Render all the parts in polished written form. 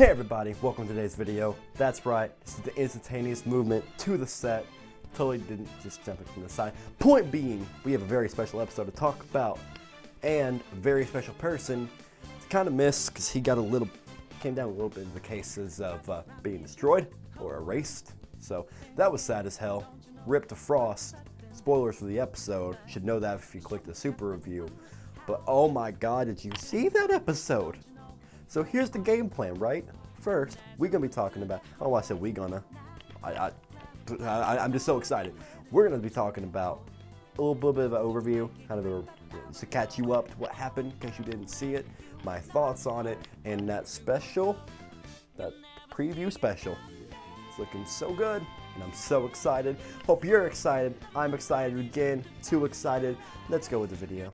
Hey everybody, welcome to today's video. That's right, this is the instantaneous movement to the set. Totally didn't just jump it from the side. Point being, we have a very special episode to talk about, and a very special person to kind of miss because he got came down a little bit in the cases of being destroyed or erased. So that was sad as hell. Rip to Frost. Spoilers for the episode. You should know that if you click the super review. But oh my god, did you see that episode? So here's the game plan, right? First, we're gonna be talking about, I don't know why I said we gonna. I'm just so excited. We're gonna be talking about a little bit of an overview, kind of to catch you up to what happened in case you didn't see it, my thoughts on it, and that preview special. It's looking so good, and I'm so excited. Hope you're excited. I'm excited again, too excited. Let's go with the video.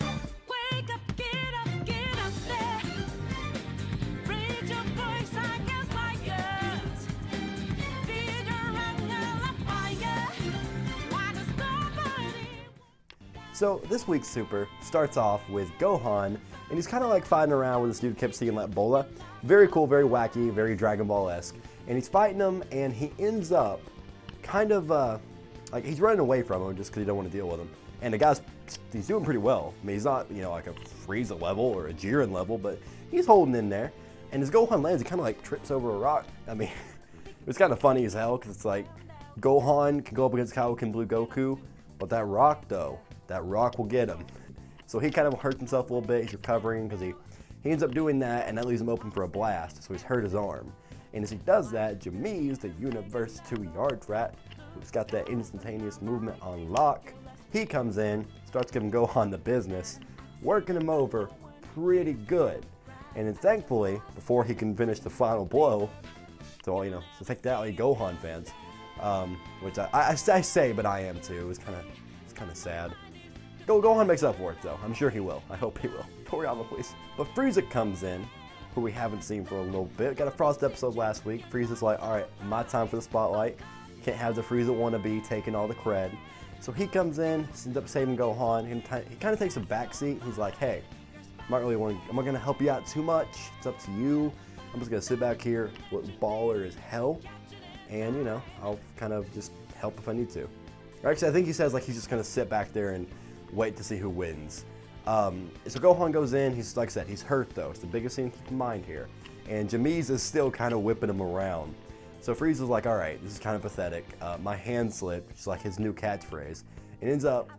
So this week's Super starts off with Gohan, and he's kind of like fighting around with this dude kept seeing like Bola. Very cool, very wacky, very Dragon Ball-esque. And he's fighting him, and he ends up kind of like he's running away from him just because he don't want to deal with him. And the he's doing pretty well. I mean, he's not, you know, like a Frieza level or a Jiren level, but he's holding in there. And as Gohan lands, he kind of like trips over a rock. I mean, it's kind of funny as hell because it's like Gohan can go up against Kaioken Blue Goku, but that rock though, that rock will get him. So he kind of hurts himself a little bit. He's recovering because he ends up doing that, and that leaves him open for a blast. So he's hurt his arm. And as he does that, Jamies, the Universe 2 Yard Rat, who's got that instantaneous movement on lock, he comes in, starts giving Gohan the business, working him over pretty good. And then thankfully, before he can finish the final blow, so take that, all you Gohan fans, which I say, but I am too. It's kind of sad. Gohan makes up for it though. I'm sure he will. I hope he will. Toriyama, please. But Frieza comes in, who we haven't seen for a little bit. Got a Frost episode last week. Frieza's like, all right, my time for the spotlight. Can't have the Frieza wannabe taking all the cred. So he comes in, ends up saving Gohan. He kind of takes a backseat. He's like, hey, I'm not going to help you out too much. It's up to you. I'm just going to sit back here, look baller as hell, and I'll kind of just help if I need to. Or actually, I think he says like he's just going to sit back there and wait to see who wins. So Gohan goes in. He's, like I said, he's hurt though. It's the biggest thing to keep in mind here. And Jamies is still kind of whipping him around. So Frieza's like, all right, this is kind of pathetic. My hand slipped, which is like his new catchphrase, and ends up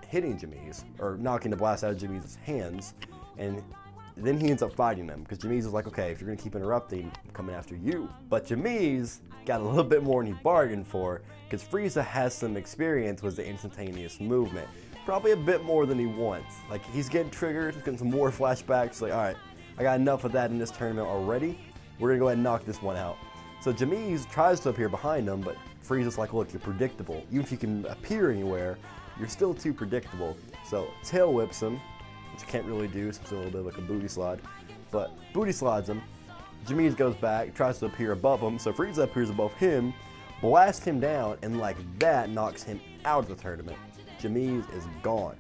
hitting Jamies, or knocking the blast out of Jamies' hands. And then he ends up fighting him, because Jamies is like, okay, if you're going to keep interrupting, I'm coming after you. But Jamies got a little bit more than he bargained for, because Frieza has some experience with the instantaneous movement. Probably a bit more than he wants. Like, he's getting triggered, he's getting some more flashbacks. Like, all right, I got enough of that in this tournament already. We're going to go ahead and knock this one out. So Jamies tries to appear behind him, but Frieza's like, look, you're predictable. Even if you can appear anywhere, you're still too predictable. So tail whips him, which you can't really do, so it's a little bit like a booty slide. But booty slides him. Jamies goes back, tries to appear above him, so Frieza appears above him, blasts him down, and like that knocks him out of the tournament. Jamies is gone.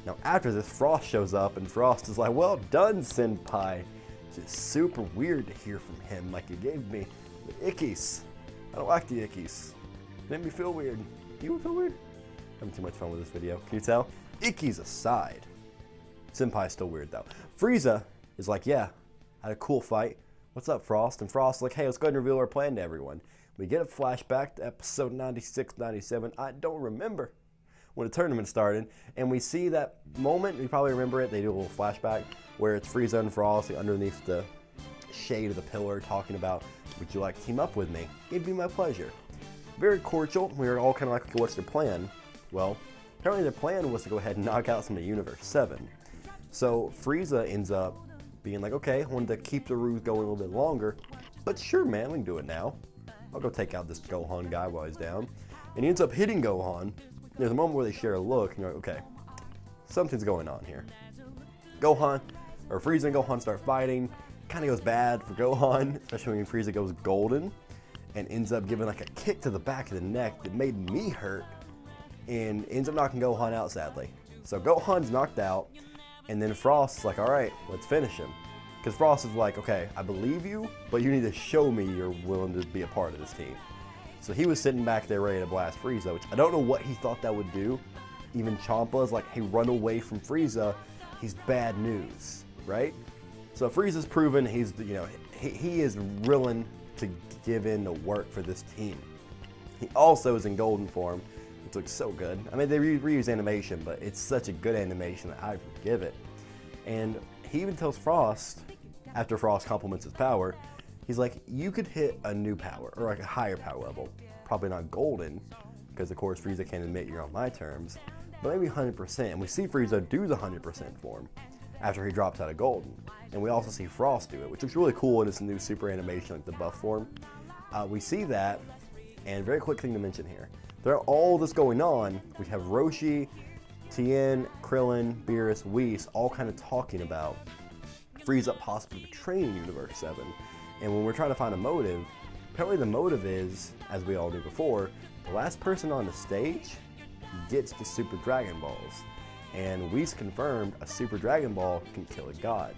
Now after this, Frost shows up, and Frost is like, well done, Senpai. It's just super weird to hear from him, like he gave me the ickies. I don't like the ickies. It made me feel weird. You would feel weird? Having too much fun with this video. Can you tell? Ickies aside. Senpai's still weird though. Frieza is like, yeah, had a cool fight. What's up, Frost? And Frost's like, hey, let's go ahead and reveal our plan to everyone. We get a flashback to episode 96, 97. I don't remember when the tournament started, and we see that moment. You probably remember it. They do a little flashback where it's Frieza and Frost underneath the shade of the pillar talking about, would you like to team up with me? It'd be my pleasure. Very cordial. We were all kind of like, okay, what's their plan? Well, apparently their plan was to go ahead and knock out some of Universe 7. So Frieza ends up being like, okay, I wanted to keep the ruse going a little bit longer, but sure, man, we can do it now. I'll go take out this Gohan guy while he's down. And he ends up hitting Gohan. There's a moment where they share a look, and you're like, okay, something's going on here. Frieza and Gohan start fighting. Kind of goes bad for Gohan, especially when Frieza goes golden and ends up giving like a kick to the back of the neck that made me hurt and ends up knocking Gohan out, sadly. So Gohan's knocked out, and then Frost's like, all right, let's finish him. Because Frost is like, okay, I believe you, but you need to show me you're willing to be a part of this team. So he was sitting back there ready to blast Frieza, which I don't know what he thought that would do. Even Champa's like, hey, run away from Frieza. He's bad news, right? So Frieza's proven he's, he is willing to give in the work for this team. He also is in golden form, which looks so good. I mean, they reuse animation, but it's such a good animation that I forgive it. And he even tells Frost, after Frost compliments his power, he's like, you could hit a new power, or like a higher power level. Probably not golden, because of course Frieza can't admit you're on my terms, but maybe 100%. And we see Frieza do the 100% form after he drops out of golden. And we also see Frost do it, which looks really cool in this new super animation, like the buff form. We see that, and very quick thing to mention here. Throughout all this going on, we have Roshi, Tien, Krillin, Beerus, Whis all kind of talking about Frieza possibly betraying Universe 7. And when we're trying to find a motive, apparently the motive is, as we all knew before, the last person on the stage gets the Super Dragon Balls. And Whis confirmed a Super Dragon Ball can kill a god.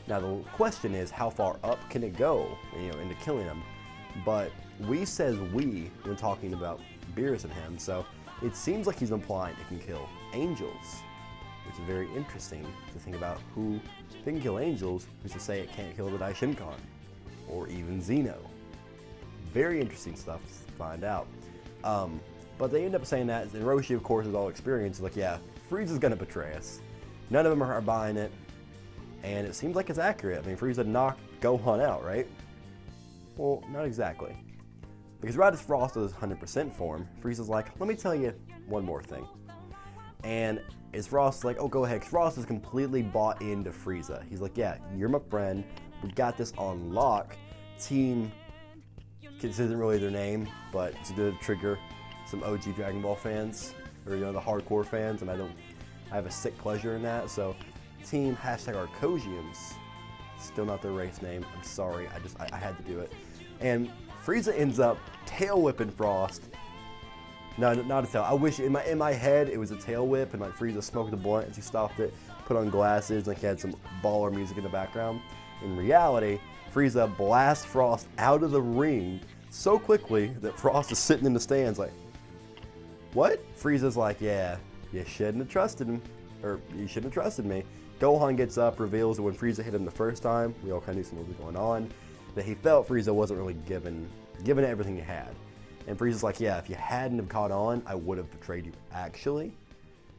Now the question is, how far up can it go, into killing him? But Whis says we when talking about Beerus and him, so it seems like he's implying it can kill angels, which is very interesting to think about who can kill angels, who's to say it can't kill the Daishinkan, or even Zeno. Very interesting stuff to find out. But they end up saying that, and Roshi, of course, is all experienced, like, yeah, Frieza's gonna betray us. None of them are buying it, and it seems like it's accurate. I mean, Frieza knocked Gohan out, right? Well, not exactly. Because right as Frost is 100% form, Frieza's like, let me tell you one more thing. And is Frost like, oh, go ahead, 'cause Frost is completely bought into Frieza. He's like, yeah, you're my friend, we got this on lock. Team, this isn't really their name, but it's to trigger some OG Dragon Ball fans, or the hardcore fans, and I have a sick pleasure in that. So Team #Arcosians, still not their race name, I'm sorry, I had to do it. And Frieza ends up tail whipping Frost. No, not a tail. I wish in my head it was a tail whip, and like Frieza smoked a blunt as he stopped it, put on glasses, like he had some baller music in the background. In reality, Frieza blasts Frost out of the ring so quickly that Frost is sitting in the stands like, what? Frieza's like, yeah, you shouldn't have trusted him, or you shouldn't have trusted me. Gohan gets up, reveals that when Frieza hit him the first time, we all kind of knew something was going on, that he felt Frieza wasn't really giving everything he had. And Frieza's like, yeah, if you hadn't have caught on, I would have betrayed you, actually.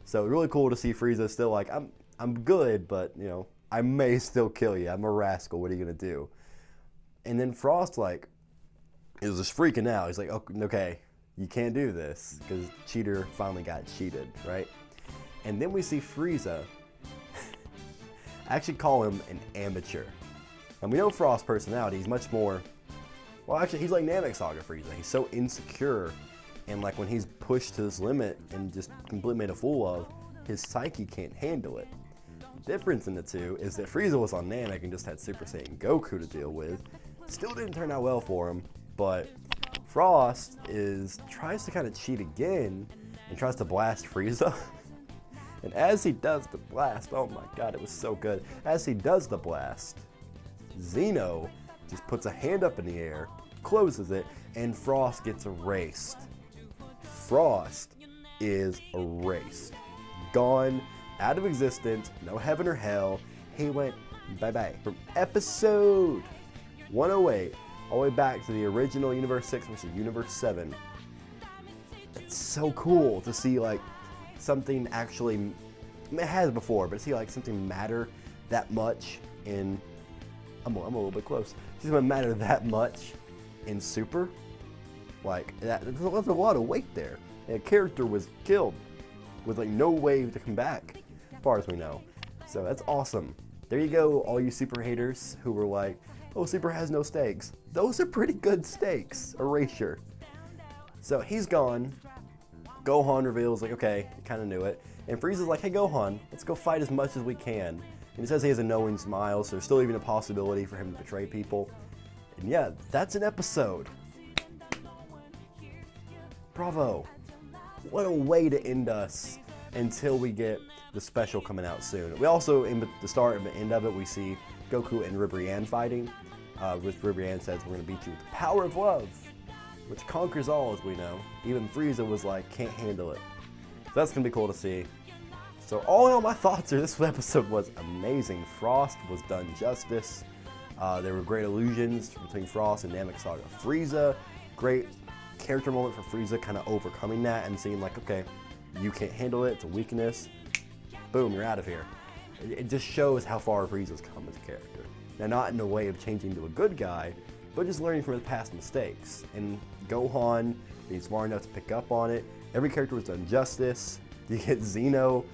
So really cool to see Frieza still like, I'm good, but, I may still kill you. I'm a rascal. What are you going to do? And then Frost, like, is just freaking out. He's like, okay, you can't do this, because Cheater finally got cheated, right? And then we see Frieza actually call him an amateur. And we know Frost's personality. He's much more, well, actually, he's like Namek Saga Frieza. He's so insecure, and like when he's pushed to his limit and just completely made a fool of, his psyche can't handle it. The difference in the two is that Frieza was on Namek and just had Super Saiyan Goku to deal with. Still didn't turn out well for him, but Frost tries to kind of cheat again and tries to blast Frieza. And as he does the blast, oh my god, it was so good. As he does the blast, Zeno just puts a hand up in the air, closes it, and Frost gets erased. Frost is erased. Gone, out of existence, no heaven or hell. He went bye-bye. From episode 108 all the way back to the original Universe 6 versus Universe 7. It's so cool to see like something actually, it has before, but to see like something matter that much in, I'm a little bit close. It's going to matter that much in Super. Like, there's a lot of weight there. And a character was killed with like no way to come back, as far as we know. So that's awesome. There you go, all you Super haters who were like, oh, Super has no stakes. Those are pretty good stakes. Erasure. So he's gone. Gohan reveals, like, okay, I kind of knew it. And Frieza's like, hey, Gohan, let's go fight as much as we can. And he says he has a knowing smile, so there's still even a possibility for him to betray people. And yeah, that's an episode. Bravo. What a way to end us until we get the special coming out soon. We also, in the start and the end of it, we see Goku and Ribrianne fighting. Which Ribrianne says, "We're gonna beat you with the power of love, which conquers all," as we know. Even Frieza was like, "Can't handle it." So that's gonna be cool to see. So all in all, my thoughts are this episode was amazing. Frost was done justice. There were great illusions between Frost and Namek Saga Frieza. Great character moment for Frieza, kind of overcoming that and seeing like, okay, you can't handle it, it's a weakness. Boom, you're out of here. It just shows how far Frieza's come as a character. Now, not in a way of changing to a good guy, but just learning from his past mistakes. And Gohan being smart enough to pick up on it. Every character was done justice. You get Zeno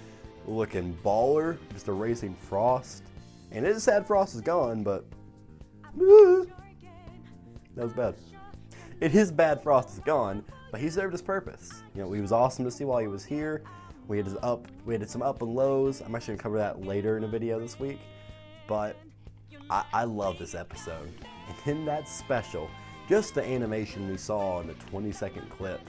looking baller, just erasing Frost. And it is sad Frost is gone, but that was bad. It is bad Frost is gone, but he served his purpose. You know, he was awesome to see while he was here. We had some up and lows. I'm actually gonna cover that later in a video this week. But I love this episode. And in that special, just the animation we saw in the 20-second clip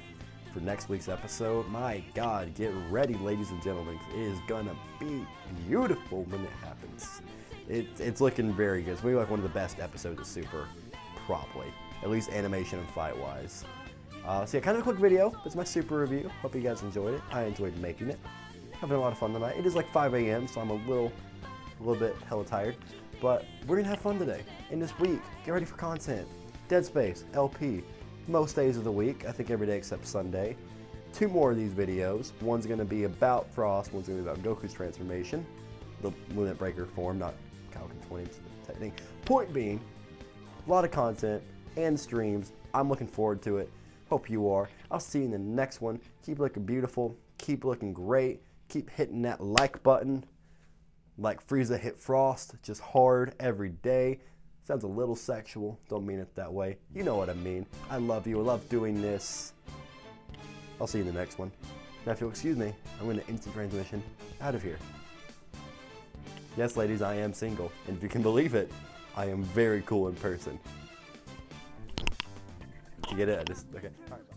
for next week's episode, my God, get ready, ladies and gentlemen. It is gonna be beautiful when it happens. It's looking very good. It's maybe like one of the best episodes of Super, probably. At least animation and fight-wise. So yeah, kind of a quick video. It's my Super review. Hope you guys enjoyed it. I enjoyed making it. Having a lot of fun tonight. It is like 5 a.m., so I'm a little bit hella tired. But we're gonna have fun today. And this week, get ready for content. Dead Space, LP, most days of the week. I think every day except Sunday. 2 more of these videos. One's gonna be about Frost. One's gonna be about Goku's transformation. The Limit Breaker form, not Kaioken 20, technically. Point being, a lot of content and streams. I'm looking forward to it. Hope you are. I'll see you in the next one. Keep looking beautiful. Keep looking great. Keep hitting that like button. Like Frieza hit Frost, just hard every day. Sounds a little sexual. Don't mean it that way. You know what I mean. I love you. I love doing this. I'll see you in the next one. Now, if you'll excuse me, I'm going to instant transmission out of here. Yes, ladies, I am single. And if you can believe it, I am very cool in person. You get it? Okay. All right, bye.